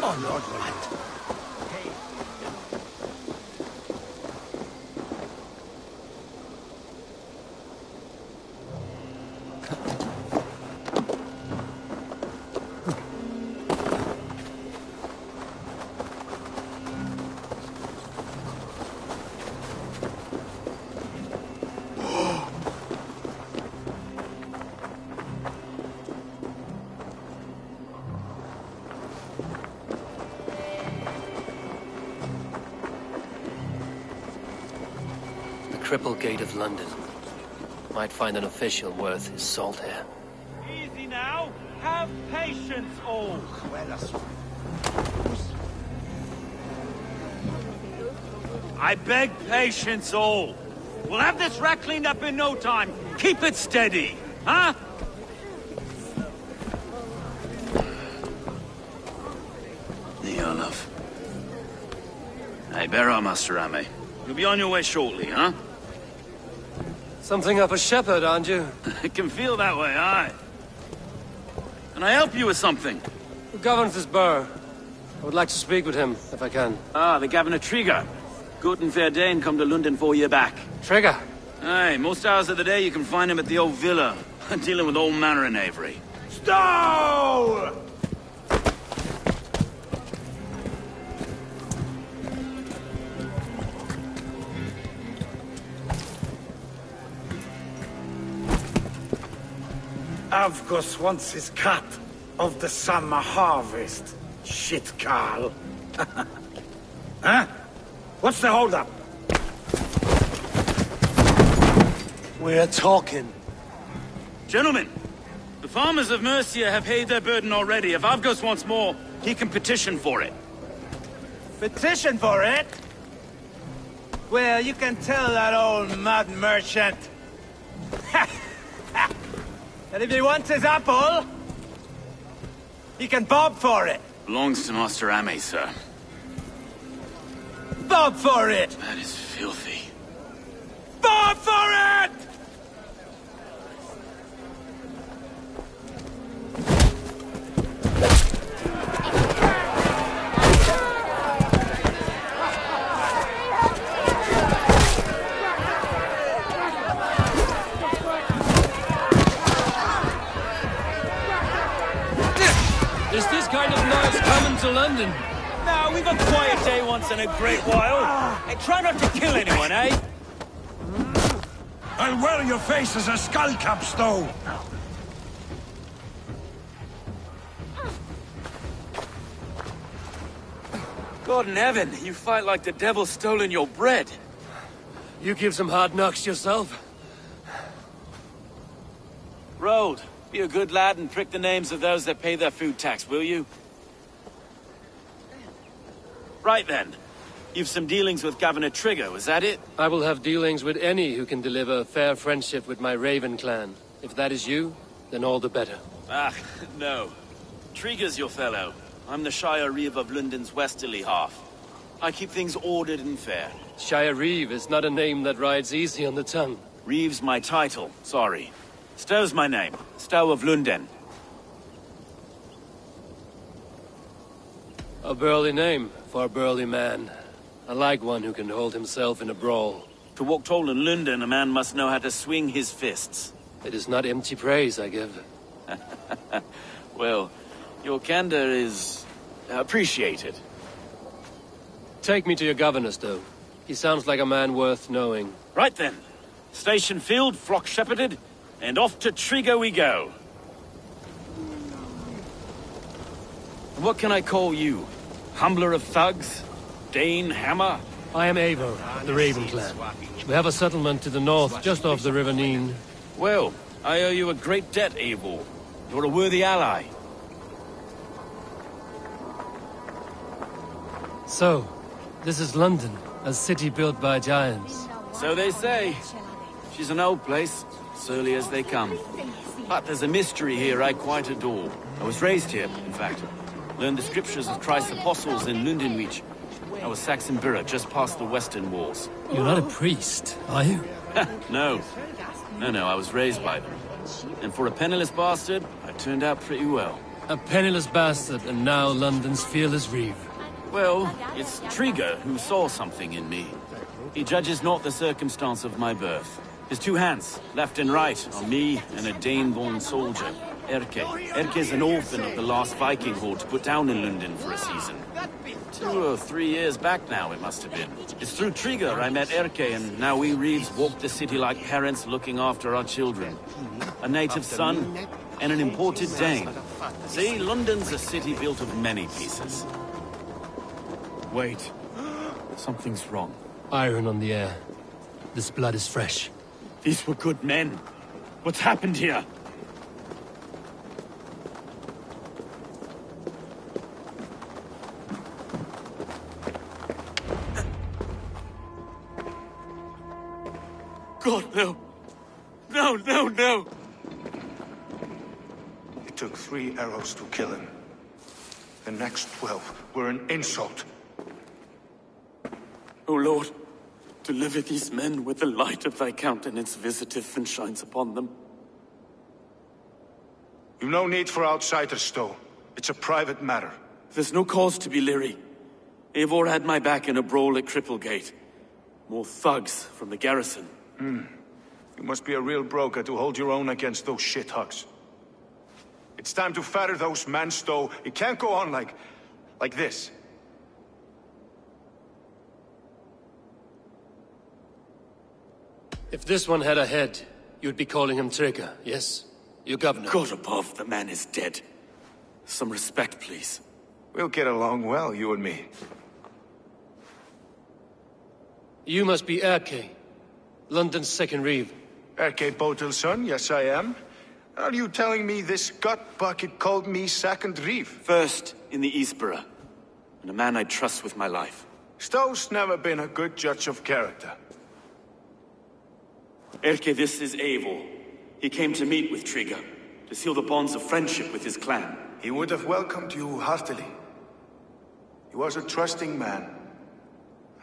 Oh, Lord, what? Triple Gate of London. Might find an official worth his salt here. Easy now. Have patience, all. I beg patience, all. We'll have this wreck cleaned up in no time. Keep it steady, huh? Neolov. Hey, bear up, Master Ame. You'll be on your way shortly, huh? Something of a shepherd, aren't you? I can feel that way, aye. Can I help you with something? Who governs this burgh? I would like to speak with him, if I can. Ah, the Governor Trigger. Good and fair Dane come to London 4 year back. Trigger? Aye, most hours of the day you can find him at the old villa, dealing with all manner in Avery. Stow! Avgos wants his cut of the summer harvest. Shit, Carl. Huh? What's the holdup? We're talking. Gentlemen, the farmers of Mercia have paid their burden already. If Avgos wants more, he can petition for it. Petition for it? Well, you can tell that old mud merchant. And if he wants his apple, he can bob for it. Belongs to Master Ame, sir. Bob for it! That is filthy. Bob for it! Is this kind of noise coming to London? Now, we've a quiet day once in a great while. And try not to kill anyone, eh? I'll wear your face as a skullcap, Stow. God in heaven, you fight like the devil's stolen your bread. You give some hard knocks yourself? Road, be a good lad and prick the names of those that pay their food tax, will you? Right then. You've some dealings with Governor Trigger, is that it? I will have dealings with any who can deliver fair friendship with my Raven clan. If that is you, then all the better. Ah, no. Trigger's your fellow. I'm the Shire Reeve of London's westerly half. I keep things ordered and fair. Shire Reeve is not a name that rides easy on the tongue. Reeve's my title, sorry. Stow's my name. Stow of London. A burly name for a burly man. I like one who can hold himself in a brawl. To walk tall in London, a man must know how to swing his fists. It is not empty praise I give. Well, your candor is appreciated. Take me to your governor, Stow. He sounds like a man worth knowing. Right then. Station filled, flock shepherded, and off to Trigger we go. What can I call you? Humbler of thugs? Dane Hammer? I am Eivor, the Raven clan. We have a settlement to the north, just off the River Neen. Well, I owe you a great debt, Eivor. You're a worthy ally. So, this is London, a city built by giants. So they say. She's an old place, surly as they come. But there's a mystery here I quite adore. I was raised here, in fact. Learned the scriptures of Christ's apostles in Lundenreach. I was Saxon Borough, just past the western walls. You're not a priest, are you? No. No, I was raised by them. And for a penniless bastard, I turned out pretty well. A penniless bastard, and now London's fearless reeve. Well, it's Trigger who saw something in me. He judges not the circumstance of my birth. His two hands, left and right, are me and a Dane-born soldier, Erke. Erke's an orphan of the last Viking horde put down in London for a season. 2 or 3 years back now, it must have been. It's through Trigger I met Erke, and now we Reeves walk the city like parents looking after our children. A native son, and an imported Dane. See, London's a city built of many pieces. Wait. Something's wrong. Iron on the air. This blood is fresh. These were good men. What's happened here? God, no. No. It took 3 arrows to kill him. The next 12 were an insult. O Lord, deliver these men with the light of thy countenance visiteth and shines upon them. You've no need for outsiders, Stowe. It's a private matter. There's no cause to be leery. Eivor had my back in a brawl at Cripplegate. More thugs from the garrison. You must be a real broker to hold your own against those shithugs. It's time to fetter those men, Stowe. It can't go on like this. If this one had a head, you'd be calling him Trigger, yes? Your governor. God above, the man is dead. Some respect, please. We'll get along well, you and me. You must be Erke, London's second reeve. Erke Botel's son, yes I am. Are you telling me this gut bucket called me second reeve? First in the Eastborough, and a man I trust with my life. Stowe's never been a good judge of character. Erke, this is Eivor. He came to meet with Trigger, to seal the bonds of friendship with his clan. He would have welcomed you heartily. He was a trusting man,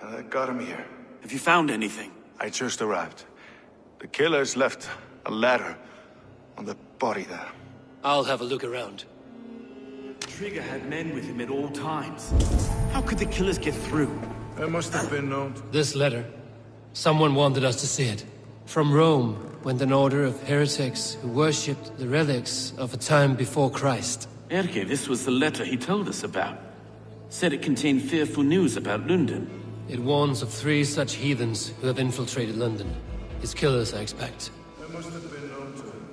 and I got him here. Have you found anything? I just arrived. The killers left a letter on the body there. I'll have a look around. Trigger had men with him at all times. How could the killers get through? There must have been no... This letter. Someone wanted us to see it. From Rome went an order of heretics who worshipped the relics of a time before Christ. Erke, this was the letter he told us about. Said it contained fearful news about London. It warns of 3 such heathens who have infiltrated London. His killers, I expect. There must have been known to him.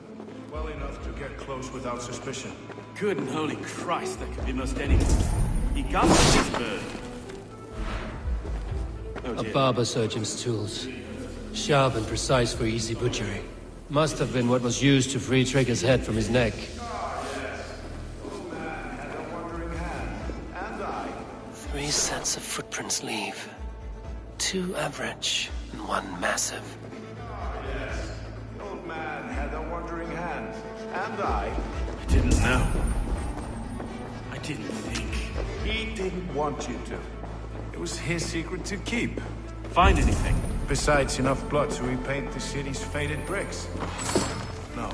Well enough to get close without suspicion. Good and holy Christ, that could be most anyone. He got this bird. A barber surgeon's tools. Sharp and precise for easy butchery. Must have been what was used to free Trigger's head from his neck. Old man had a wandering hand, and I. 3 sets of footprints leave. 2 average, and 1 massive. Yes, the old man had a wandering hand, and I didn't know. I didn't think. He didn't want you to. It was his secret to keep. Find anything? Besides enough blood to repaint the city's faded bricks. No.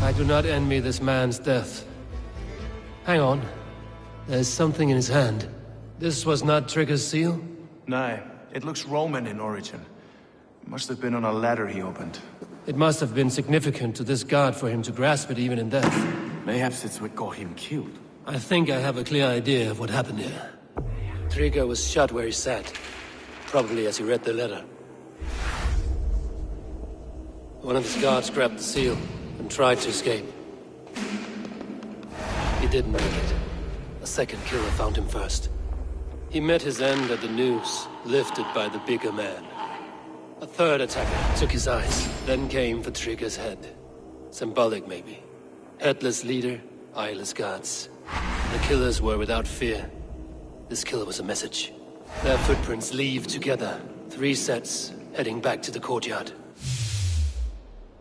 I do not envy this man's death. Hang on. There's something in his hand. This was not Trigger's seal? Nej, It looks Roman in origin. Must have been on a ladder he opened. It must have been significant to this god for him to grasp it even in death. Mayhaps it's what got him killed. I think I have a clear idea of what happened here. Trigger was shot where he sat, probably as he read the letter. One of his guards grabbed the seal and tried to escape. He didn't make it. A second killer found him first. He met his end at the noose, lifted by the bigger man. A third attacker took his eyes, then came for Trigger's head. Symbolic, maybe. Headless leader, eyeless guards. The killers were without fear. This killer was a message. Their footprints leave together. 3 sets, heading back to the courtyard.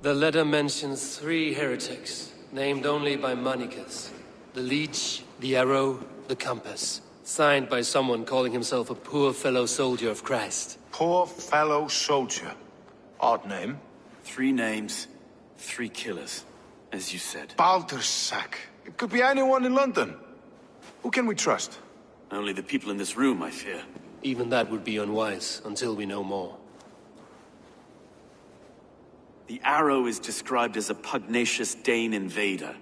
The letter mentions 3 heretics, named only by Manicus. The Leech, the Arrow, the Compass. Signed by someone calling himself a poor fellow soldier of Christ. Poor fellow soldier. Odd name. 3 names, 3 killers, as you said. Baldersack. It could be anyone in London. Who can we trust? Only the people in this room, I fear. Even that would be unwise, until we know more. The Arrow is described as a pugnacious Dane invader.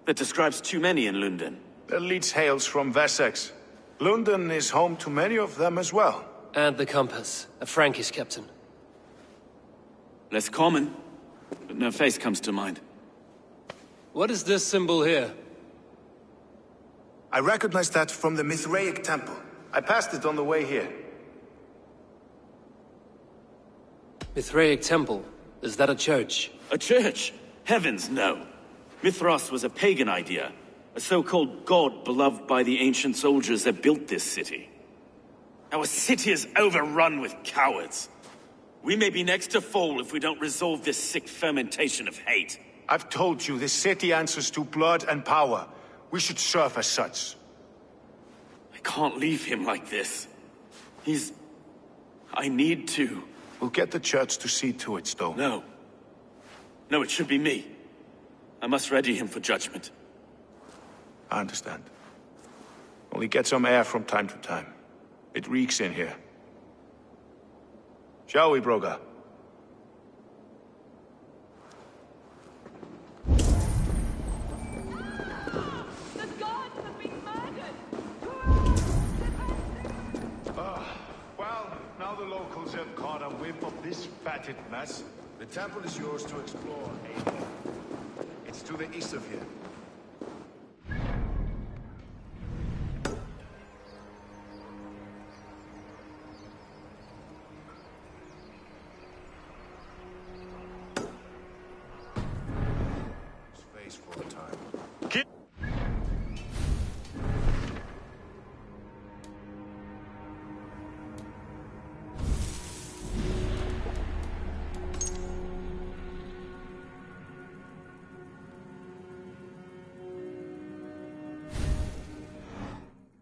That describes too many in London. The Leech hails from Wessex. London is home to many of them as well. And the Compass, a Frankish captain. Less common, but no face comes to mind. What is this symbol here? I recognize that from the Mithraic temple. I passed it on the way here. Mithraic temple? Is that a church? A church? Heavens, no. Mithras was a pagan idea. A so-called god beloved by the ancient soldiers that built this city. Our city is overrun with cowards. We may be next to fall if we don't resolve this sick fermentation of hate. I've told you, this city answers to blood and power. We should serve as such. I can't leave him like this. I need to. We'll get the church to see to it, Stowe. No. No, it should be me. I must ready him for judgment. I understand. Only get some air from time to time. It reeks in here. Shall we, Broga? The gods have been murdered! Well, now the locals have caught a whiff of this fatted mess. The temple is yours to explore, Aiden. It's to the east of here. Space for a time.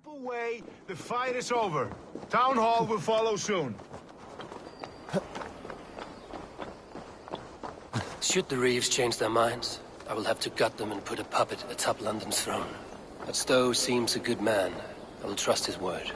Away, the fight is over. Town Hall will follow soon. Should the Reeves change their minds, I will have to gut them and put a puppet atop London's throne. But Stowe seems a good man. I will trust his word.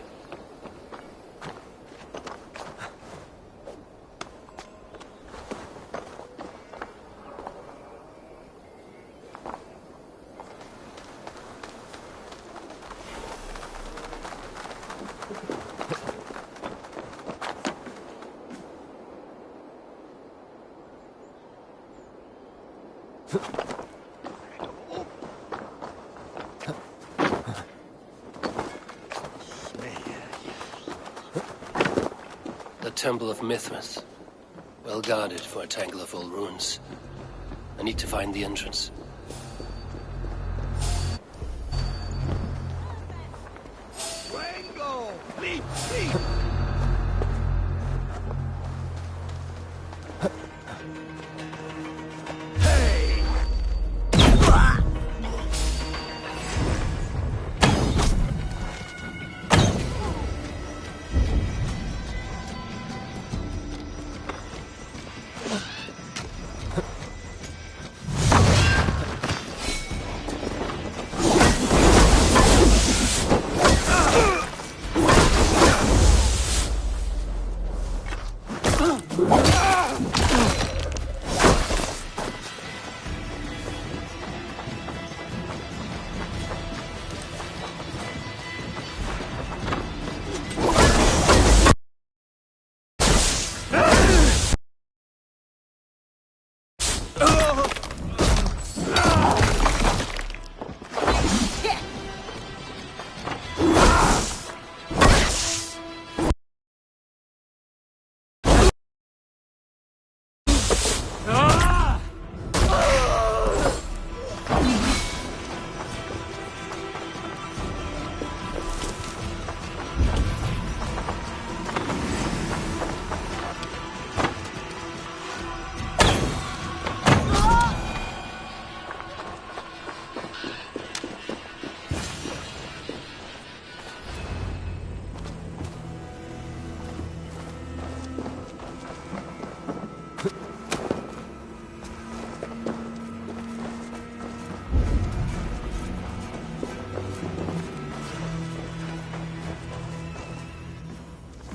The Temple of Mithras. Well guarded for a tangle of old ruins. I need to find the entrance. Rango! Leap! Leap!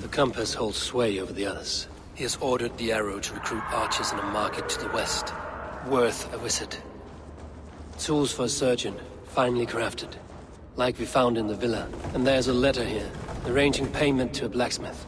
The Compass holds sway over the others. He has ordered the Arrow to recruit archers in a market to the west. Worth a visit. Tools for a surgeon, finely crafted. Like we found in the villa. And there's a letter here, arranging payment to a blacksmith.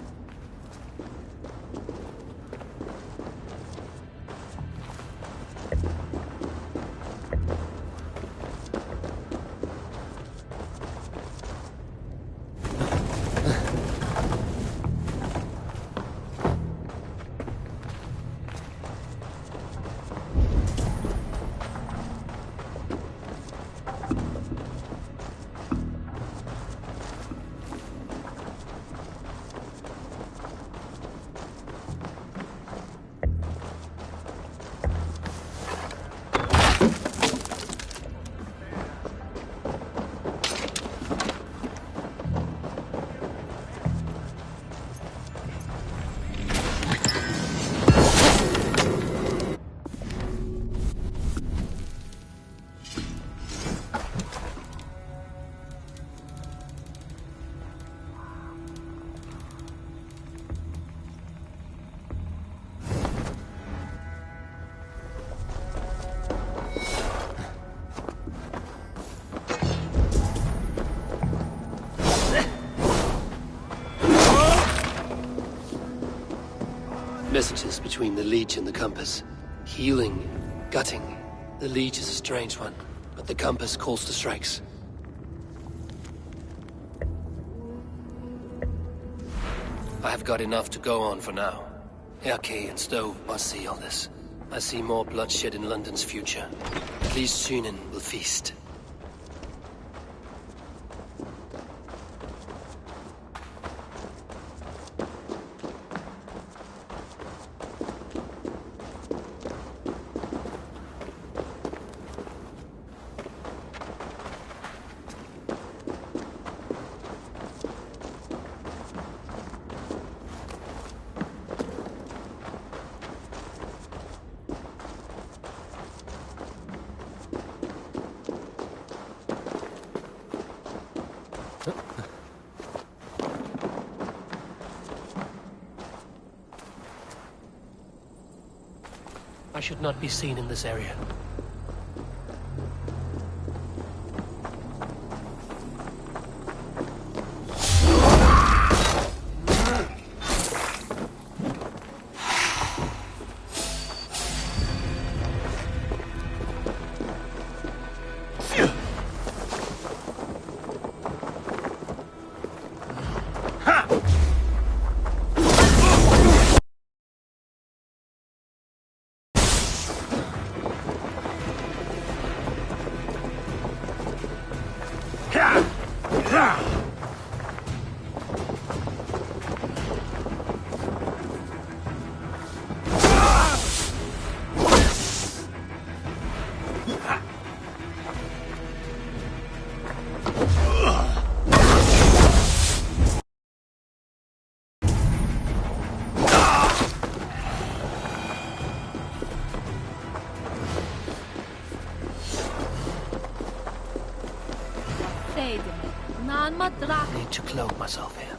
Messages between the Leech and the Compass. Healing, gutting. The Leech is a strange one, but the Compass calls the strikes. I have got enough to go on for now. Erke and Stove must see all this. I see more bloodshed in London's future. At least Sunan will feast. I should not be seen in this area. I need to cloak myself here.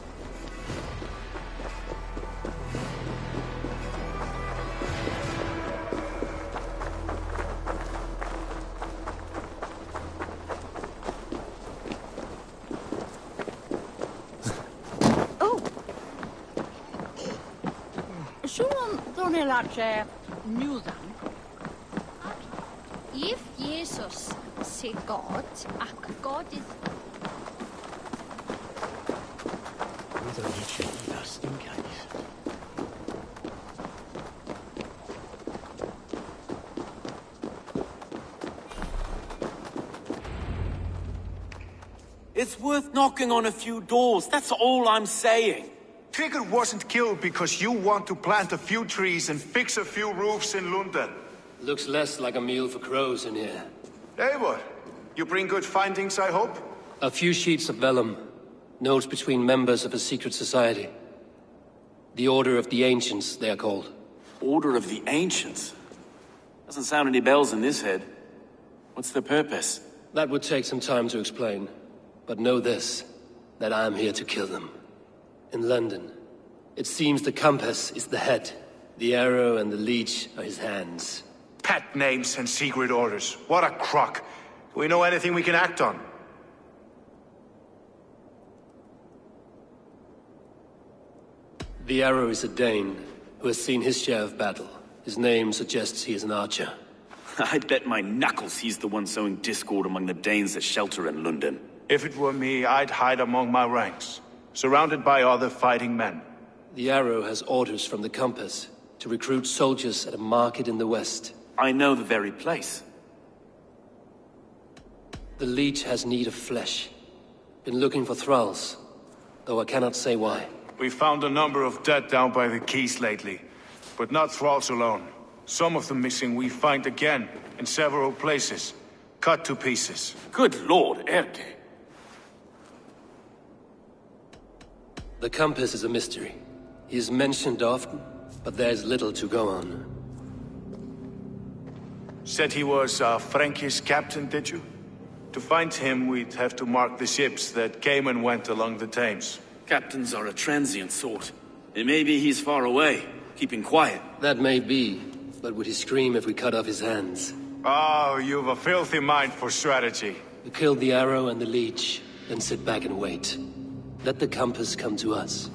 Siôn ddonilatje newdan. If Jesus say God, ac God is... It's worth knocking on a few doors, that's all I'm saying. Trigger wasn't killed because you want to plant a few trees and fix a few roofs in London. Looks less like a meal for crows in here. Hey, what? You bring good findings, I hope? A few sheets of vellum. Notes between members of a secret society. The Order of the Ancients, they are called. Order of the Ancients? Doesn't sound any bells in this head. What's the purpose? That would take some time to explain. But know this, that I am here to kill them. In London, it seems the compass is the head. The arrow and the leech are his hands. Pet names and secret orders. What a crock. Do we know anything we can act on? The arrow is a Dane, who has seen his share of battle. His name suggests he is an archer. I'd bet my knuckles he's the one sowing discord among the Danes that shelter in London. If it were me, I'd hide among my ranks, surrounded by other fighting men. The arrow has orders from the compass to recruit soldiers at a market in the west. I know the very place. The leech has need of flesh. Been looking for thralls, though I cannot say why. We found a number of dead down by the quays lately, but not thralls alone. Some of the missing we find again, in several places, cut to pieces. Good lord, Erke. The compass is a mystery. He is mentioned often, but there is little to go on. Said he was a Frankish captain, did you? To find him, we'd have to mark the ships that came and went along the Thames. Captains are a transient sort. It may be he's far away, keeping quiet. That may be, but would he scream if we cut off his hands? Oh, you've a filthy mind for strategy. We kill the arrow and the leech, then sit back and wait. Let the compass come to us.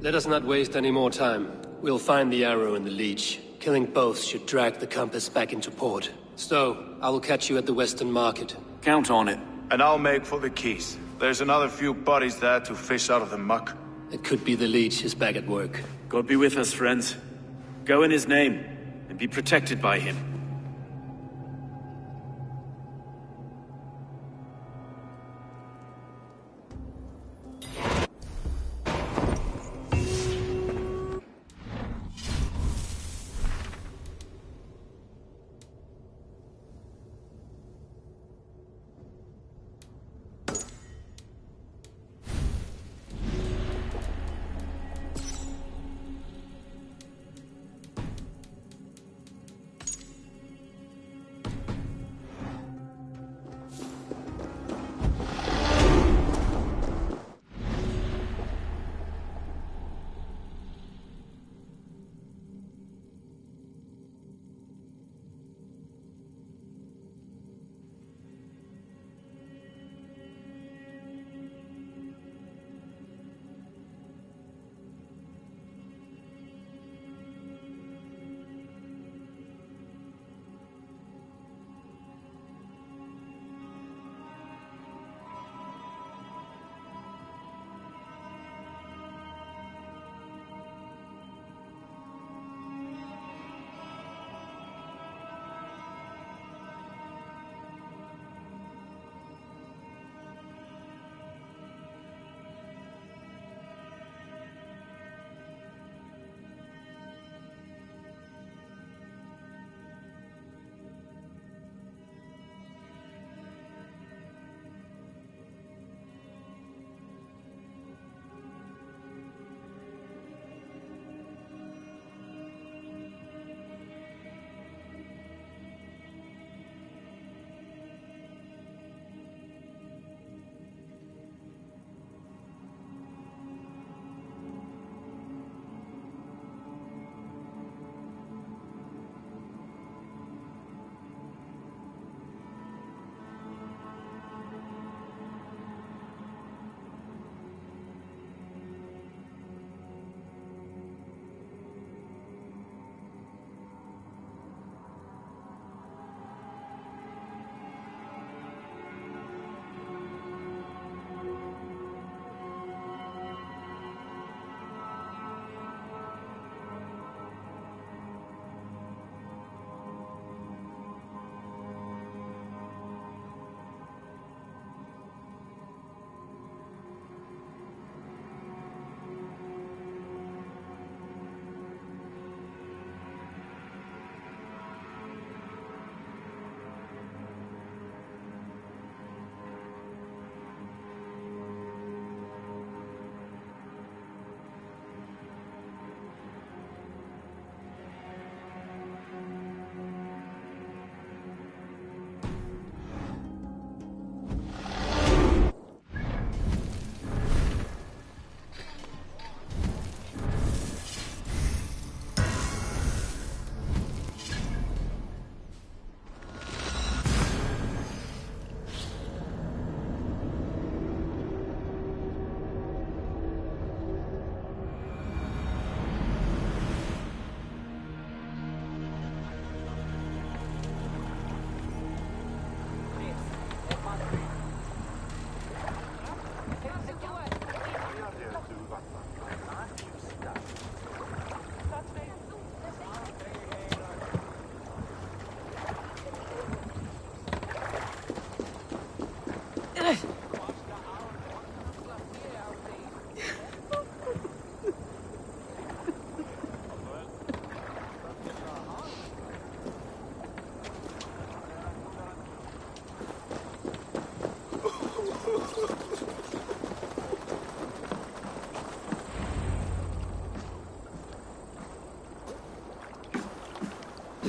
Let us not waste any more time. We'll find the arrow and the leech. Killing both should drag the compass back into port. Stowe, I will catch you at the Western Market. Count on it. And I'll make for the quays. There's another few bodies there to fish out of the muck. It could be the leech is back at work. God be with us, friends. Go in his name, and be protected by him.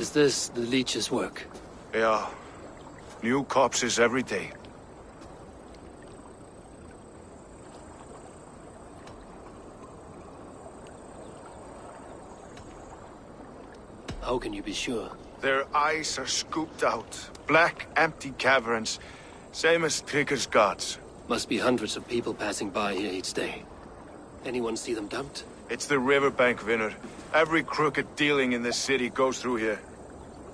Is this the leech's work? Yeah. New corpses every day. How can you be sure? Their eyes are scooped out. Black, empty caverns. Same as Trigger's gods. Must be hundreds of people passing by here each day. Anyone see them dumped? It's the riverbank, Vinner. Every crooked dealing in this city goes through here.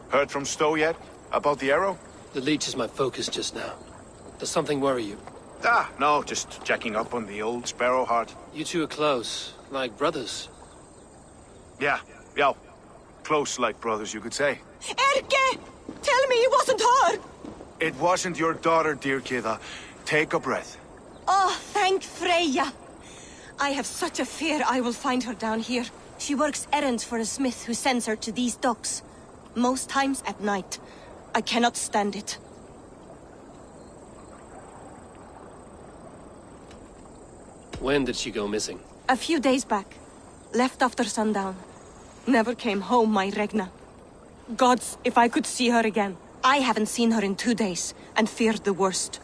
Heard from Stowe yet? About the arrow? The leech is my focus just now. Does something worry you? Ah, no, just checking up on the old Sparrowheart. You two are close, like brothers. Yeah. Close like brothers, you could say. Erke! Tell me it wasn't her! It wasn't your daughter, dear Kida. Take a breath. Oh, thank Freya. I have such a fear I will find her down here. She works errands for a smith who sends her to these docks. Most times at night. I cannot stand it. When did she go missing? A few days back. Left after sundown. Never came home, my Regna. Gods, if I could see her again. I haven't seen her in 2 days, and feared the worst.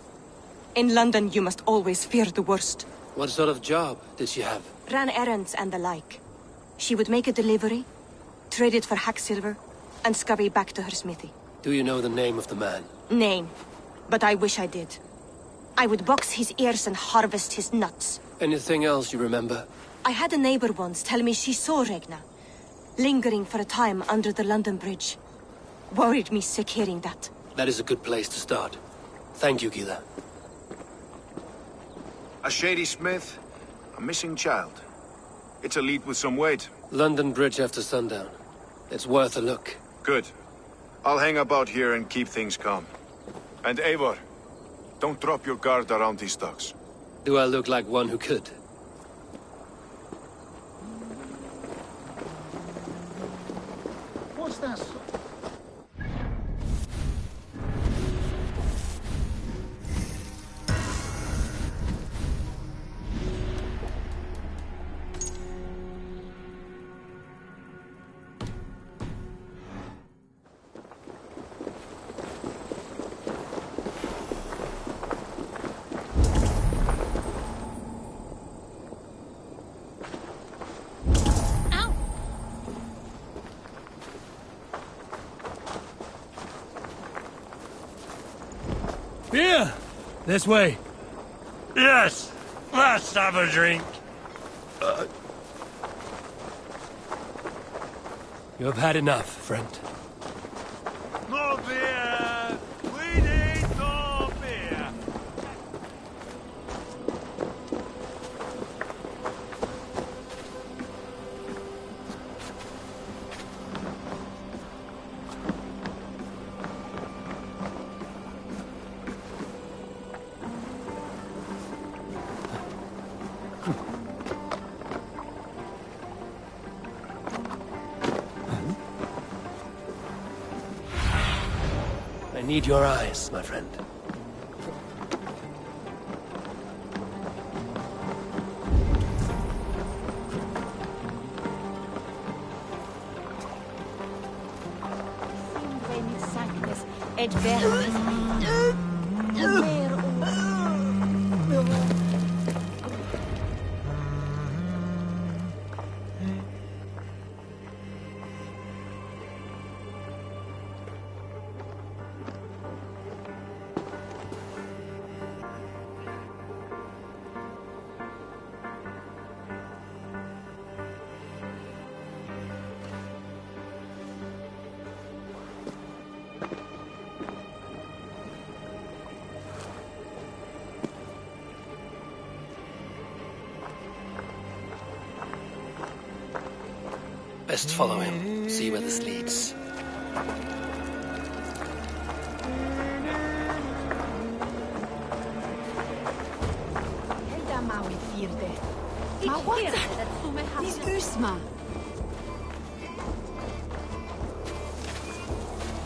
In London, you must always fear the worst. What sort of job did she have? Ran errands and the like. She would make a delivery, trade it for hack silver, and scurry back to her smithy. Do you know the name of the man? Name. But I wish I did. I would box his ears and harvest his nuts. Anything else you remember? I had a neighbor once tell me she saw Regna, lingering for a time under the London Bridge. Worried me sick hearing that. That is a good place to start. Thank you, Gila. A shady smith, a missing child. It's a lead with some weight. London Bridge after sundown. It's worth a look. Good. I'll hang about here and keep things calm. And Eivor, don't drop your guard around these docks. Do I look like one who could? What's that? Here! This way. Yes! Let's have a drink. You have had enough, friend. More beer! We need more beer! I need your eyes, my friend. Best follow him, see where this leads.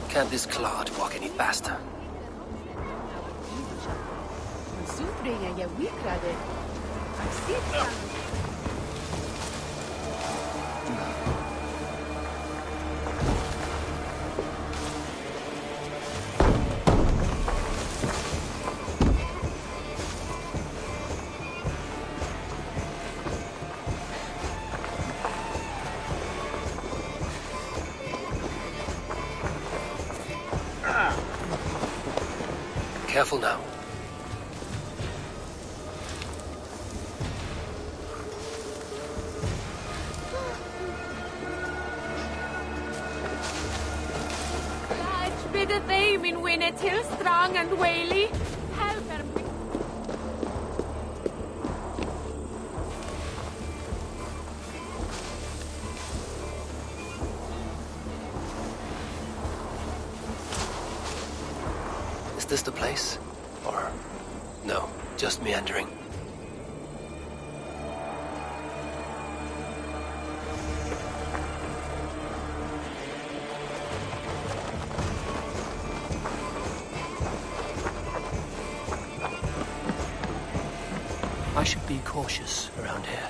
Can't this clod walk any faster? Careful now. Large bit of them in Winnet Hill, strong and whaley. Help her. Is this the place? Or... no, just meandering? I should be cautious around here.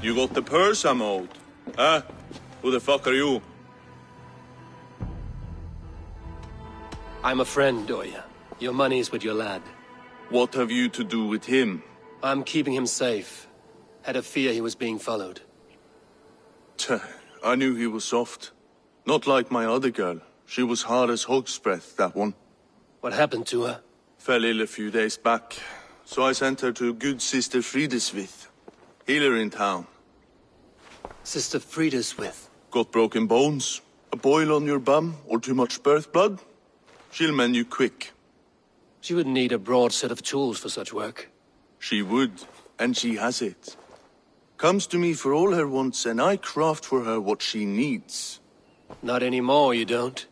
You got the purse I'm owed? Huh? Who the fuck are you? I'm a friend, Oya. Your money's with your lad. What have you to do with him? I'm keeping him safe. Had a fear he was being followed. I knew he was soft. Not like my other girl. She was hard as hog's breath, that one. What happened to her? Fell ill a few days back. So I sent her to good Sister Frideswith. Healer in town. Sister Frideswith. Got broken bones? A boil on your bum? Or too much birth blood? She'll mend you quick. She would need a broad set of tools for such work. She would, and she has it. Comes to me for all her wants, and I craft for her what she needs. Not anymore, you don't.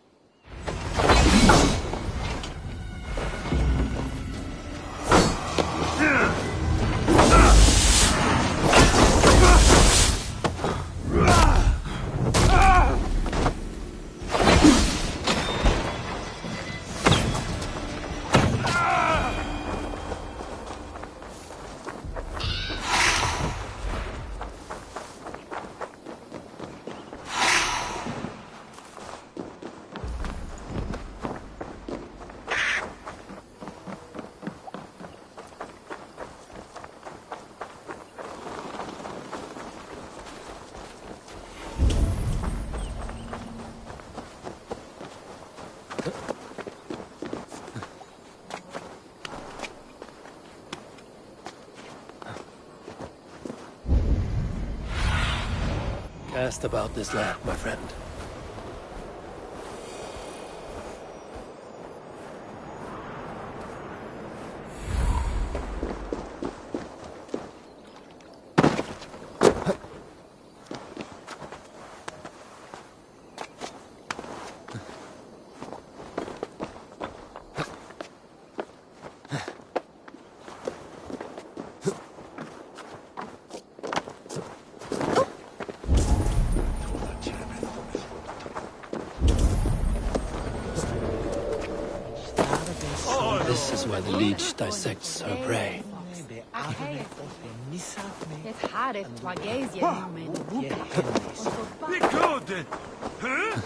Asked about this lad, my friend. This is where the leech dissects her prey. Be good! Huh?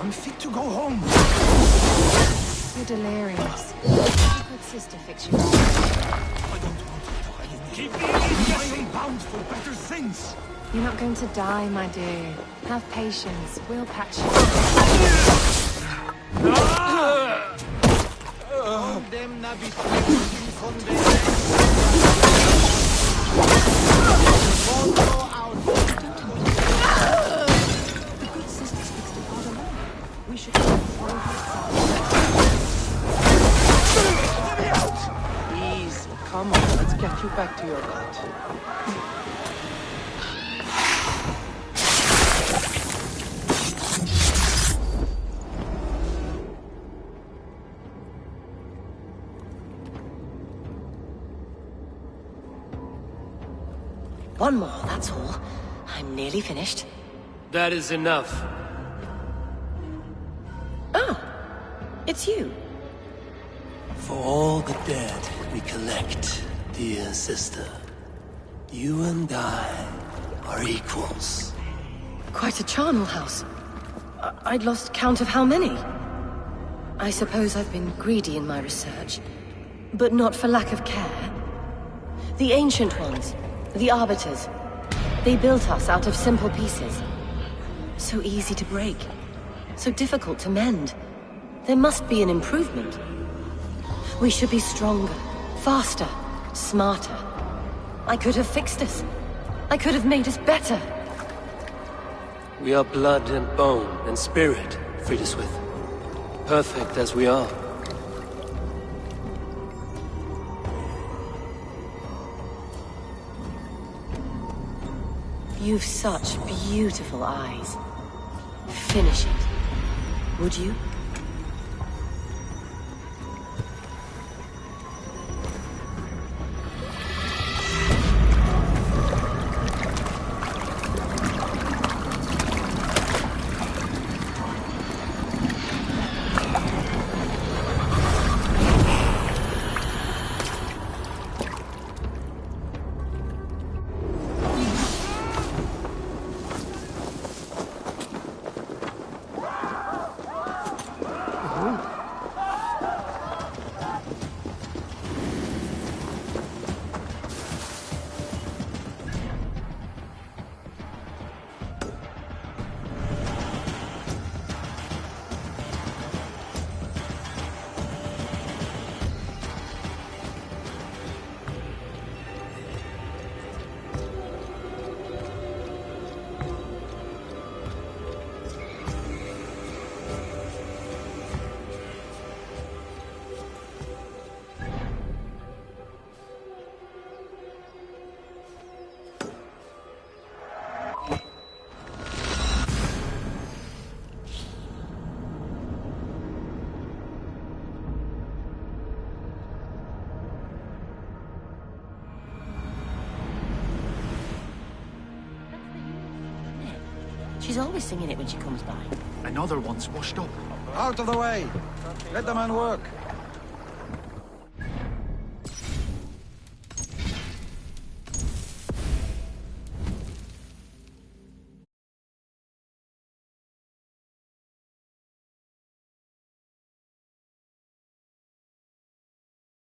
I'm fit to go home. You're delirious. Let your good sister fix you up. I don't want to die in here. I am bound for better things. You're not going to die, my dear. Have patience. We'll patch The good sister speaks to God alone. We should follow her. Easy. Come on, let's get you back to your hut. One more, that's all. I'm nearly finished. That is enough. Oh, it's you. For all the dead we collect, dear sister, you and I are equals. Quite a charnel house. I'd lost count of how many. I suppose I've been greedy in my research, but not for lack of care. The Ancient Ones, the Arbiters, they built us out of simple pieces. So easy to break, so difficult to mend. There must be an improvement. We should be stronger, faster, smarter. I could have fixed us. I could have made us better. We are blood and bone and spirit, Frideswith. Perfect as we are. You've such beautiful eyes. Finish it, would you? She's always singing it when she comes by. Another one's washed up. Out of the way! Let the man work.